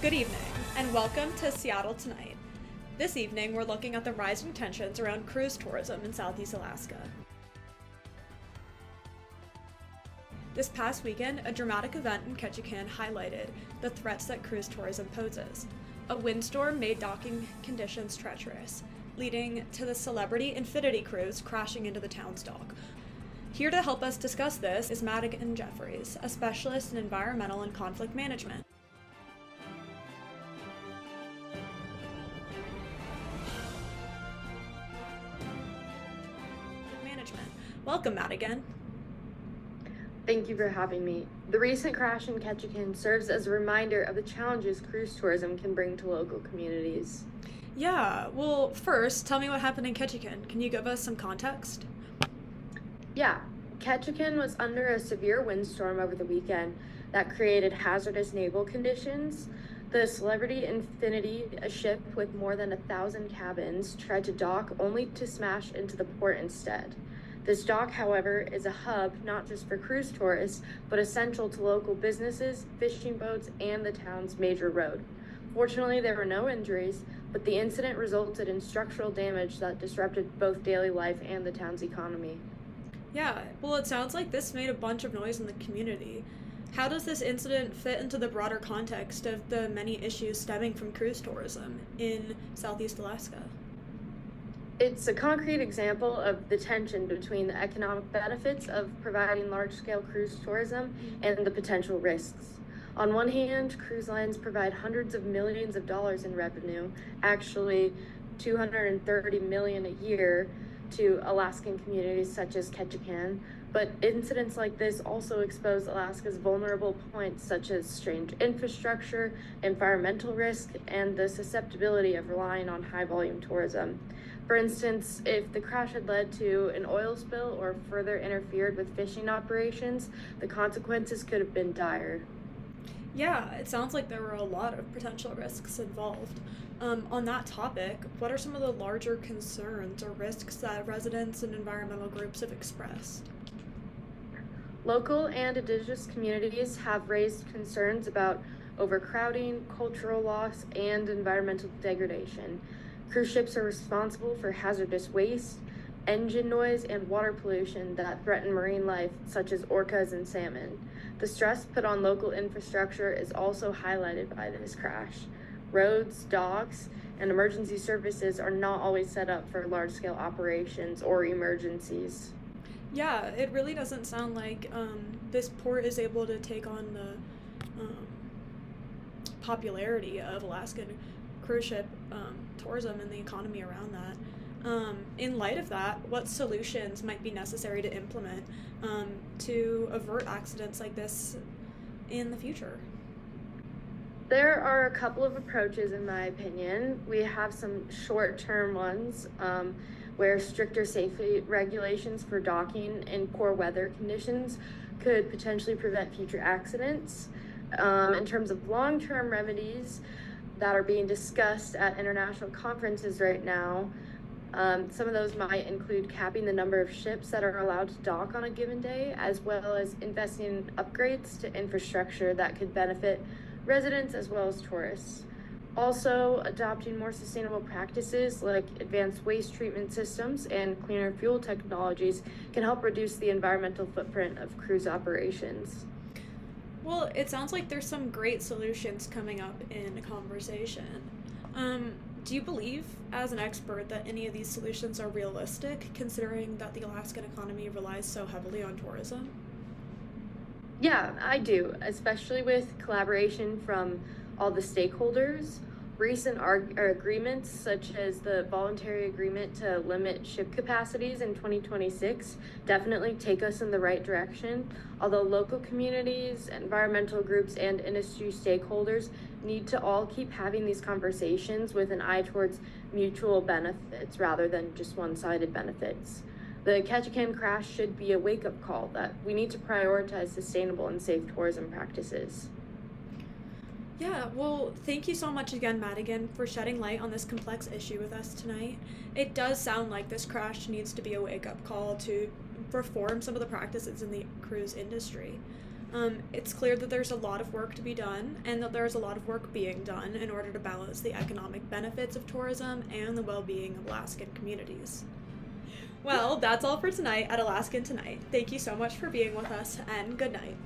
Good evening, and welcome to Seattle Tonight. This evening, we're looking at the rising tensions around cruise tourism in Southeast Alaska. This past weekend, a dramatic event in Ketchikan highlighted the threats that cruise tourism poses. A windstorm made docking conditions treacherous, leading to the Celebrity Infinity cruise crashing into the town's dock. Here to help us discuss this is Madigan Jeffries, a specialist in environmental and conflict management. Welcome, Madigan. Thank you for having me. The recent crash in Ketchikan serves as a reminder of the challenges cruise tourism can bring to local communities. Yeah, well, first, tell me what happened in Ketchikan. Can you give us some context? Yeah, Ketchikan was under a severe windstorm over the weekend that created hazardous naval conditions. The Celebrity Infinity, a ship with more than 1,000 cabins, tried to dock only to smash into the port instead. This dock, however, is a hub not just for cruise tourists, but essential to local businesses, fishing boats, and the town's major road. Fortunately, there were no injuries, but the incident resulted in structural damage that disrupted both daily life and the town's economy. Yeah, well, it sounds like this made a bunch of noise in the community. How does this incident fit into the broader context of the many issues stemming from cruise tourism in Southeast Alaska? It's a concrete example of the tension between the economic benefits of providing large-scale cruise tourism and the potential risks. On one hand, cruise lines provide hundreds of millions of dollars in revenue, actually $230 million a year, to Alaskan communities such as Ketchikan, but incidents like this also expose Alaska's vulnerable points such as strained infrastructure, environmental risk, and the susceptibility of relying on high-volume tourism. For instance, if the crash had led to an oil spill or further interfered with fishing operations, the consequences could have been dire. Yeah, it sounds like there were a lot of potential risks involved. On that topic, what are some of the larger concerns or risks that residents and environmental groups have expressed? Local and indigenous communities have raised concerns about overcrowding, cultural loss, and environmental degradation. Cruise ships are responsible for hazardous waste, engine noise, and water pollution that threaten marine life, such as orcas and salmon. The stress put on local infrastructure is also highlighted by this crash. Roads, docks, and emergency services are not always set up for large-scale operations or emergencies. Yeah, it really doesn't sound like this port is able to take on the popularity of Alaskan cruise ship tourism and the economy around that. In light of that, what solutions might be necessary to implement to avert accidents like this in the future? There are a couple of approaches, in my opinion. We have some short-term ones where stricter safety regulations for docking in poor weather conditions could potentially prevent future accidents. In terms of long-term remedies that are being discussed at international conferences right now, some of those might include capping the number of ships that are allowed to dock on a given day, as well as investing in upgrades to infrastructure that could benefit residents as well as tourists. Also, adopting more sustainable practices like advanced waste treatment systems and cleaner fuel technologies can help reduce the environmental footprint of cruise operations. Well, it sounds like there's some great solutions coming up in conversation. Do you believe, as an expert, that any of these solutions are realistic, considering that the Alaskan economy relies so heavily on tourism? Yeah, I do, especially with collaboration from all the stakeholders. Recent agreements, such as the voluntary agreement to limit ship capacities in 2026, definitely take us in the right direction. Although local communities, environmental groups, and industry stakeholders need to all keep having these conversations with an eye towards mutual benefits rather than just one-sided benefits. The Ketchikan crash should be a wake-up call that we need to prioritize sustainable and safe tourism practices. Yeah, well, thank you so much again, Madigan, for shedding light on this complex issue with us tonight. It does sound like this crash needs to be a wake-up call to reform some of the practices in the cruise industry. It's clear that there's a lot of work to be done, and that there's a lot of work being done in order to balance the economic benefits of tourism and the well-being of Alaskan communities. Well, that's all for tonight at Alaskan Tonight. Thank you so much for being with us, and good night.